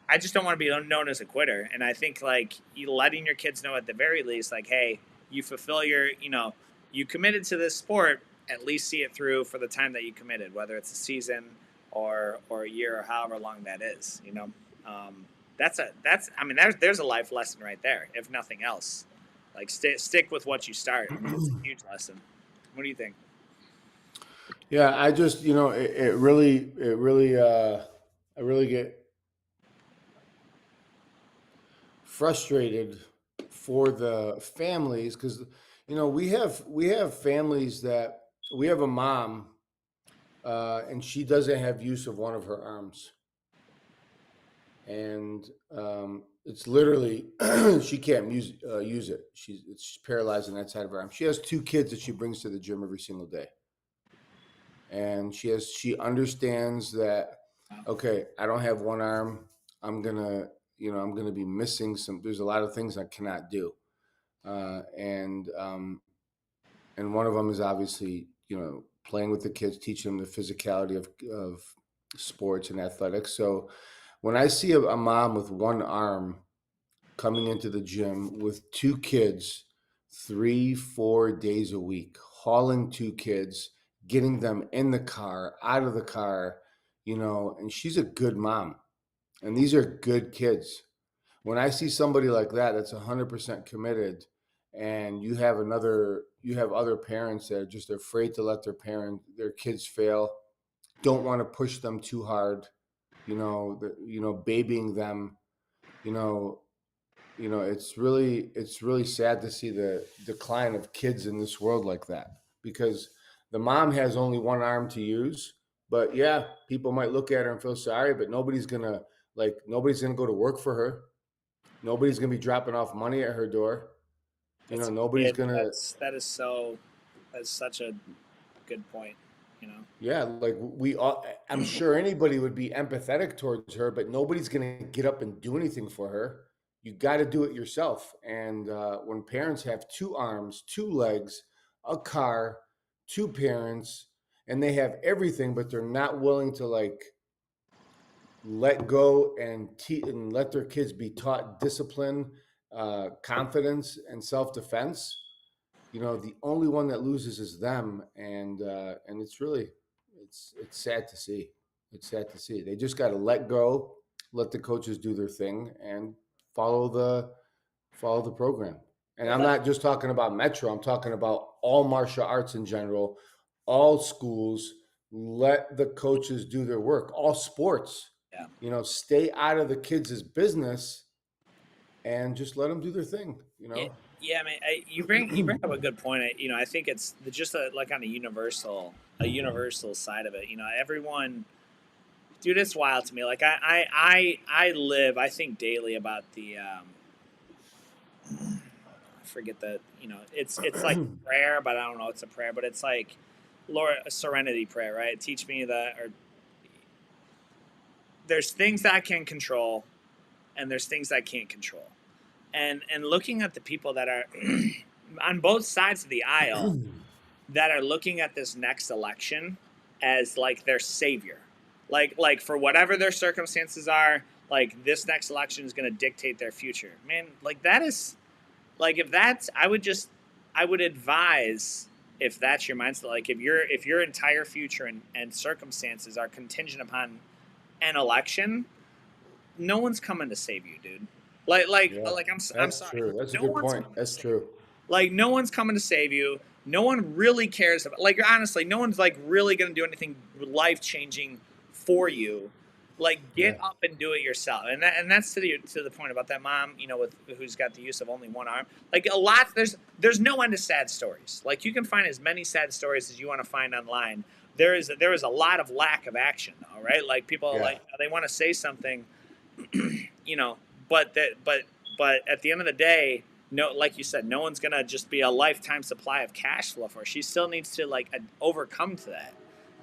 I just don't want to be known as a quitter. And I think like you letting your kids know at the very least, like, hey, you fulfill you committed to this sport, at least see it through for the time that you committed, whether it's a season or a year or however long that is, I mean, there's a life lesson right there, if nothing else. Like stick with what you start. I mean, it's a huge lesson. What do you think? yeah. I just, I really get frustrated for the families because, we have families that we have a mom, and she doesn't have use of one of her arms. And it's literally she can't use it. It's paralyzed on that side of her arm. She has two kids that she brings to the gym every single day, and she understands that, okay, I don't have one arm. I'm gonna be missing some. There's a lot of things I cannot do, uh, and um, and one of them is obviously playing with the kids, teaching them the physicality of sports and athletics. So when I see a mom with one arm coming into the gym with two kids 3-4 days a week, hauling two kids, getting them in the car, out of the car, and she's a good mom. And these are good kids. When I see somebody like that, that's 100% committed, and you have other parents that are just afraid to let their kids fail, don't want to push them too hard, babying them, you know, it's really sad to see the decline of kids in this world like that because the mom has only one arm to use. But yeah, people might look at her and feel sorry, but nobody's gonna go to work for her. Nobody's gonna be dropping off money at her door. You know, It's nobody's gonna. that's such a good point. You know. Yeah, like we all, I'm sure anybody would be empathetic towards her, but nobody's going to get up and do anything for her. You got to do it yourself. And when parents have two arms, two legs, a car, two parents, and they have everything, but they're not willing to like let go and let their kids be taught discipline, confidence, and self defense, you know, the only one that loses is them, and it's really it's sad to see. It's sad to see. They just got to let go, let the coaches do their thing, and follow the follow the program. And Well, I'm not just talking about Metro. I'm talking about all martial arts in general, all schools. Let the coaches do their work. All sports, yeah. you know, stay out of the kids' business and just let them do their thing. You Yeah, know. yeah. I mean, you bring up a good point. I think it's just like on a universal side of it. You know, everyone, dude, it's wild to me. Like I live, I think daily about the I forget the, you know, it's like prayer, but I don't know it's a prayer, but it's like Lord, a serenity prayer, right? Teach me that, or there's things that I can control, and there's things I can't control. And looking at the people that are on both sides of the aisle that are looking at this next election as like their savior, like for whatever their circumstances are, like this next election is going to dictate their future, man. Like that is, like, if that's, I would advise, if that's your mindset, like if your entire future and circumstances are contingent upon an election, no one's coming to save you, dude. Yeah, I'm that's sorry, true. That's a no good one's point. coming to That's save you. true. Like no one's coming to save you. No one really cares about, like, honestly, no one's like really gonna do anything life changing for you. Like Yeah, get up and do it yourself. And that's to the point about that mom, you know, with who's got the use of only one arm. Like a lot, there's no end to sad stories. Like you can find as many sad stories as you want to find online. There is a lot of lack of action though, right? Like people are yeah, like, they want to say something, you know, but but at the end of the day, no, like you said, no one's gonna just be a lifetime supply of cash flow for her. She still needs to like overcome to that,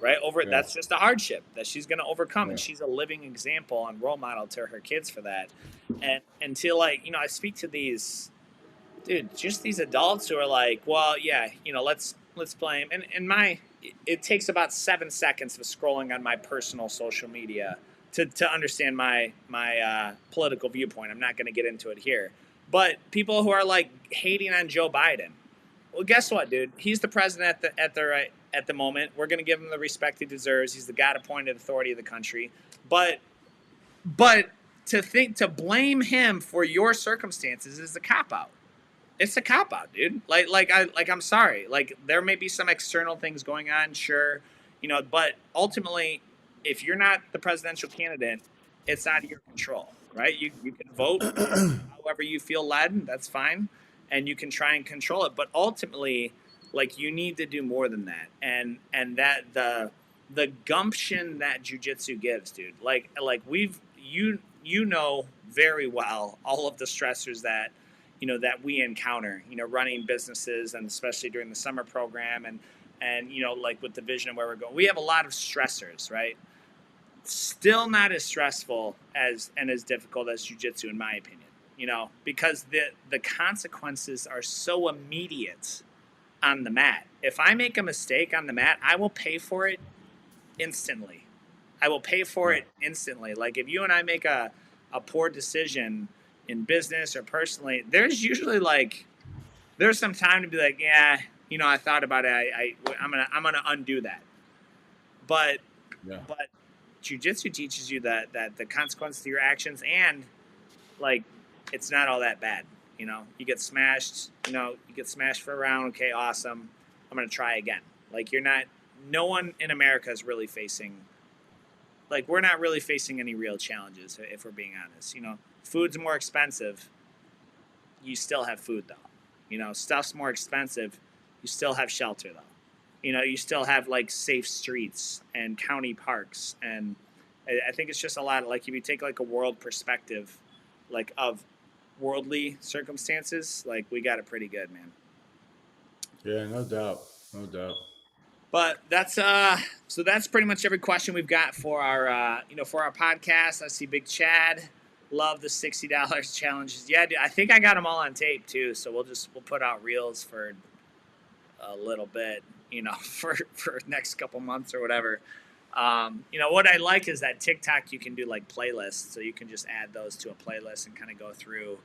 right? Over yeah, That's just a hardship that she's gonna overcome, and yeah. she's a living example and role model to her kids for that. And until, like, you know, I speak to these, dude, just these adults who are like, well, yeah, you know, let's blame, and my it takes about 7 seconds of scrolling on my personal social media to understand my political viewpoint. I'm not going to get into it here, but people who are like hating on Joe Biden, well, guess what, dude? He's the president at the moment. We're going to give him the respect he deserves. He's the God appointed authority of the country, but but to blame him for your circumstances is a cop out. It's a cop out, dude. I'm sorry. Like there may be some external things going on, sure, you know, but ultimately, if you're not the presidential candidate, it's out of your control, right? You can vote however you feel led, and that's fine, and you can try and control it, but ultimately, like you need to do more than that, and that the gumption that jujitsu gives, dude. Like you know very well all of the stressors that, you know, that we encounter, you know, running businesses, and especially during the summer program, and you know, like with the vision of where we're going, we have a lot of stressors, right? Still not as stressful as and as difficult as jujitsu, in my opinion. You know, because the consequences are so immediate on the mat. If I make a mistake on the mat, I will pay for it instantly. I will pay for Yeah, it instantly. Like if you and I make a poor decision in business or personally, there's usually like there's some time to be like, yeah, you know, I thought about it. I'm gonna undo that. But yeah, but jujitsu teaches you that the consequences of your actions, and like it's not all that bad. You know, you get smashed. You know, you get smashed for a round. Okay, awesome. I'm gonna try again. Like you're not. No one in America is really facing, like we're not really facing any real challenges if we're being honest. You know, food's more expensive. You still have food though. You know, stuff's more expensive. You still have shelter though. You know, you still have like safe streets and county parks, and I think it's just a lot of, like if you take like a world perspective, like of worldly circumstances, like we got it pretty good, man. Yeah, no doubt. No doubt. But that's so that's pretty much every question we've got for our for our podcast. I see Big Chad. Love the $60 challenges. Yeah, dude, I think I got them all on tape too. So we'll put out reels for a little bit, for next couple months or whatever. What I like is that TikTok you can do like playlists, so you can just add those to a playlist and kind of go through,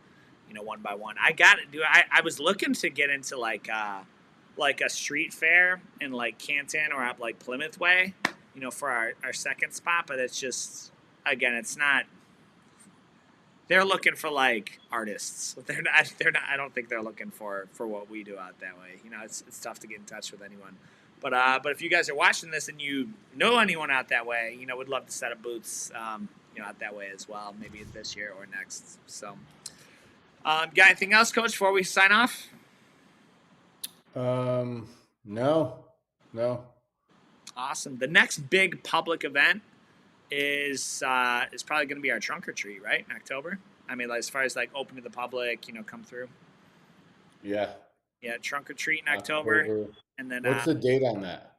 one by one. I got it, dude. I was looking to get into like a street fair in like Canton or up like Plymouth way, for our second spot, but it's just, again, it's not. They're looking for like artists. They're not. I don't think they're looking for what we do out that way. It's tough to get in touch with anyone. But if you guys are watching this and you know anyone out that way, we'd love to set up booths, out that way as well. Maybe this year or next. So, got anything else, Coach, before we sign off? No. Awesome. The next big public event is probably going to be our trunk or treat, right, in October. I mean, like, as far as like open to the public, come through. Yeah. Yeah, trunk or treat in October. And then what's the date on that?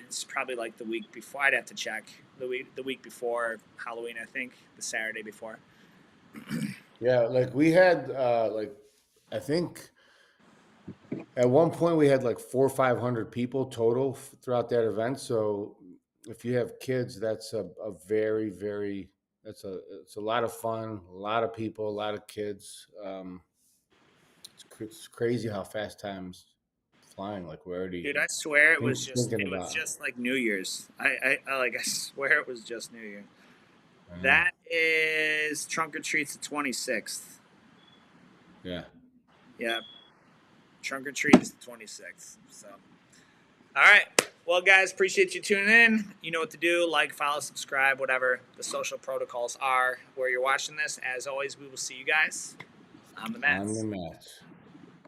It's probably like the week before. I'd have to check the week before Halloween. I think the Saturday before. Yeah, like we had I think at one point we had like 400 or 500 people total throughout that event. So if you have kids, that's a very, very it's a lot of fun, a lot of people, a lot of kids. It's crazy how fast time's flying. Like we're already. Dude, I swear it was just like New Year's. I swear it was just New Year. That is trunk or treat's the 26th. Yeah. Yeah. Trunk or treat is the 26th. So, all right. Well, guys, appreciate you tuning in. You know what to do. Like, follow, subscribe, whatever the social protocols are where you're watching this. As always, we will see you guys on the mats.